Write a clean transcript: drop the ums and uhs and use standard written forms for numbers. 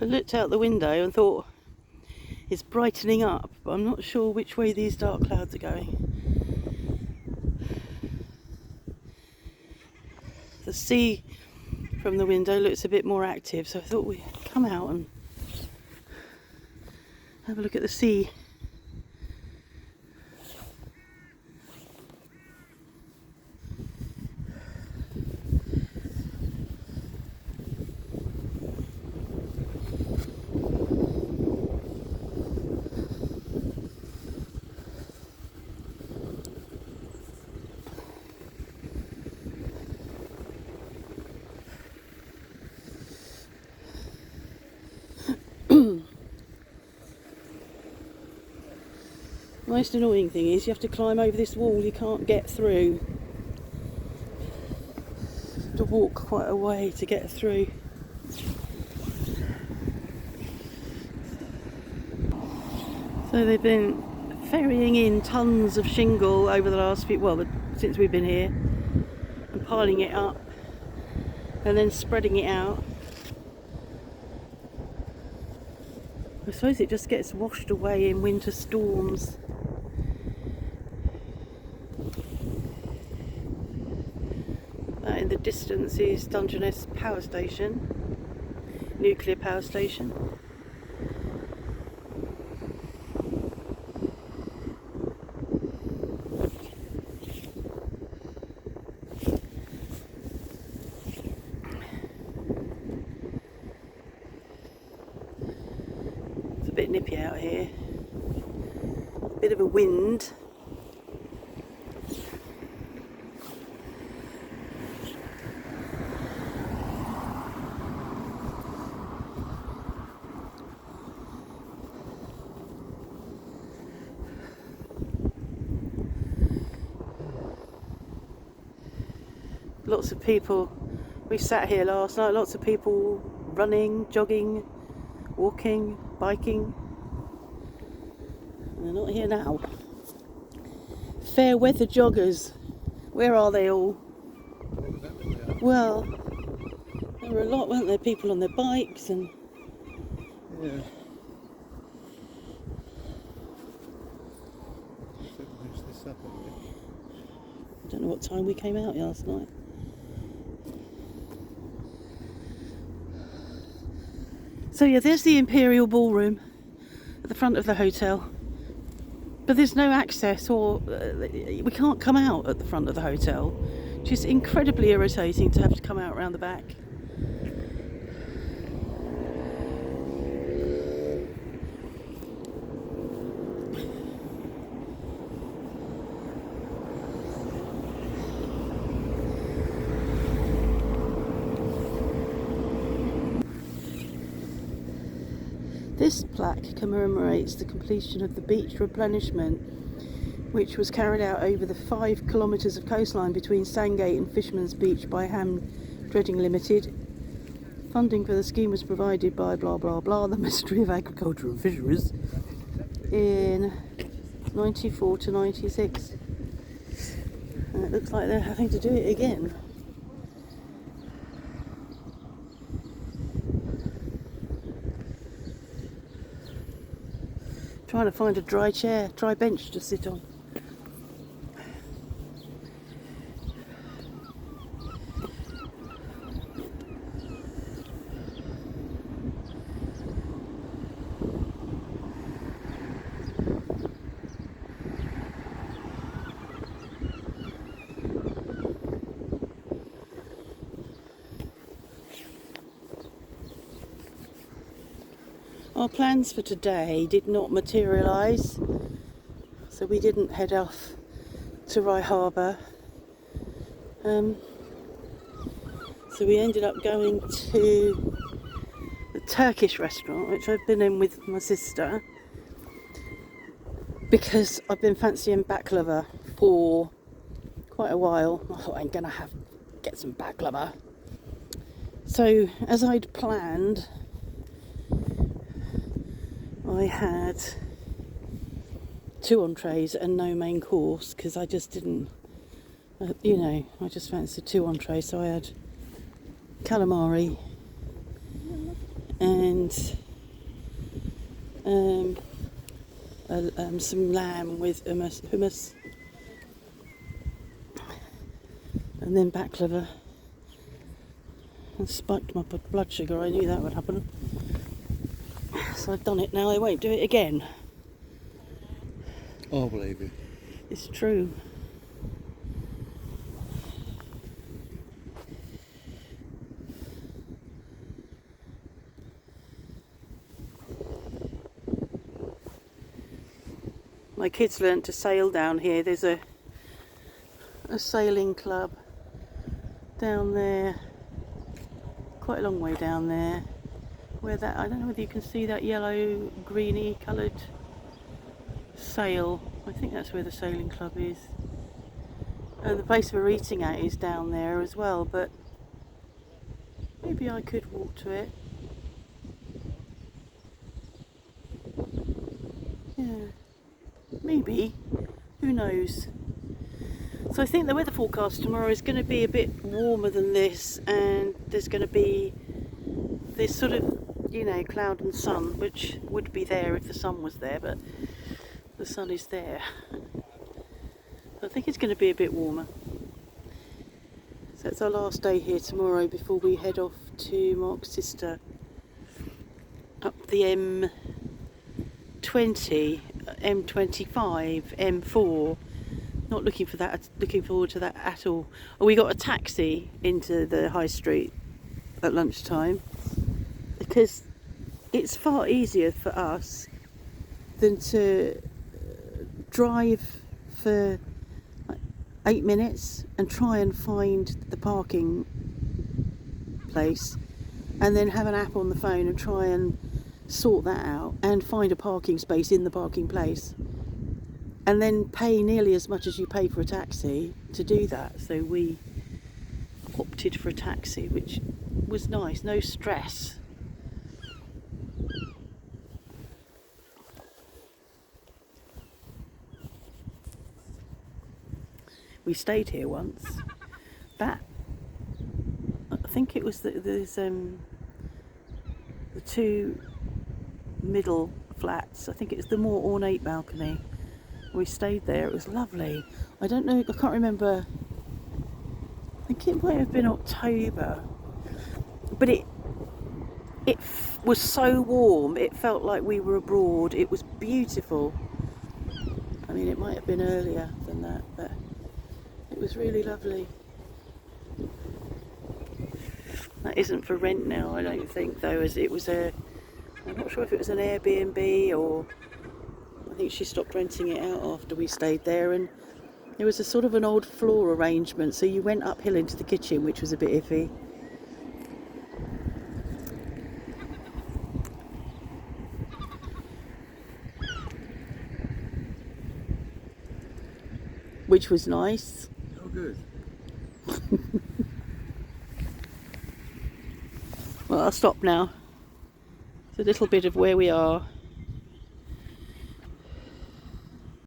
I looked out the window and thought it's brightening up, but I'm not sure which way these dark clouds are going. The sea from the window looks a bit more active, so I thought we'd come out and have a look at the sea. The most annoying thing is you have to climb over this wall, you can't get through. You have to walk quite a way to get through. So they've been ferrying in tons of shingle over the last since we've been here, and piling it up and then spreading it out. I suppose it just gets washed away in winter storms. That in the distance is Dungeness Power Station, nuclear power station. It's a bit nippy out here, a bit of a wind. Lots of people, we sat here last night, lots of people running, jogging, walking, biking. They're not here now. Fair weather joggers, where are they all? Well, there were a lot, weren't there? People on their bikes and... Yeah. I don't know what time we came out last night. So yeah, there's the Imperial Ballroom at the front of the hotel, but there's no access, or we can't come out at the front of the hotel, which is incredibly irritating to have to come out around the back. This plaque commemorates the completion of the beach replenishment, which was carried out over the 5 kilometres of coastline between Sandgate and Fisherman's Beach by Ham Dredging Limited. Funding for the scheme was provided by blah blah blah, the Ministry of Agriculture and Fisheries, in 94 to 96. And it looks like they're having to do it again. Trying to find a dry bench to sit on. Our plans for today did not materialise, so we didn't head off to Rye Harbour. So we ended up going to the Turkish restaurant, which I've been in with my sister, because I've been fancying baklava for quite a while. I thought I'm going to get some baklava. So as I'd planned, I had 2 entrees and no main course, because I just didn't, I just fancied 2 entrees. So I had calamari and some lamb with hummus, and then baklava. And spiked my blood sugar. I knew that would happen. So I've done it now. I won't do it again. I believe you. It's true. My kids learnt to sail down here. There's a sailing club down there, quite a long way down there, where that, I don't know whether you can see that yellow greeny coloured sail. I think that's where the sailing club is, and the place we're eating at is down there as well, but maybe I could walk to it. Yeah, maybe, who knows. So I think the weather forecast tomorrow is going to be a bit warmer than this, and there's going to be this sort of, you know, cloud and sun, which would be there if the sun was there, but the sun is there. So I think it's going to be a bit warmer. So it's our last day here tomorrow before we head off to Mark's sister up the M20, M25, M4. Not looking forward to that at all. Oh, we got a taxi into the high street at lunchtime because it's far easier for us than to drive for like 8 minutes and try and find the parking place, and then have an app on the phone and try and sort that out and find a parking space in the parking place, and then pay nearly as much as you pay for a taxi to do that. So we opted for a taxi, which was nice, no stress. We stayed here once. I think it was there's the two middle flats. I think it's the more ornate balcony. We stayed there. It was lovely. I don't know, I can't remember. I think it might have been October, but it was so warm. It felt like we were abroad. It was beautiful. I mean, it might have been earlier than that, but it was really lovely. That isn't for rent now, I don't think, though, as it was I'm not sure if it was an Airbnb, or I think she stopped renting it out after we stayed there, and it was a sort of an old floor arrangement, so you went uphill into the kitchen, which was a bit iffy. Which was nice. Oh, good. Well, I'll stop now. It's a little bit of where we are.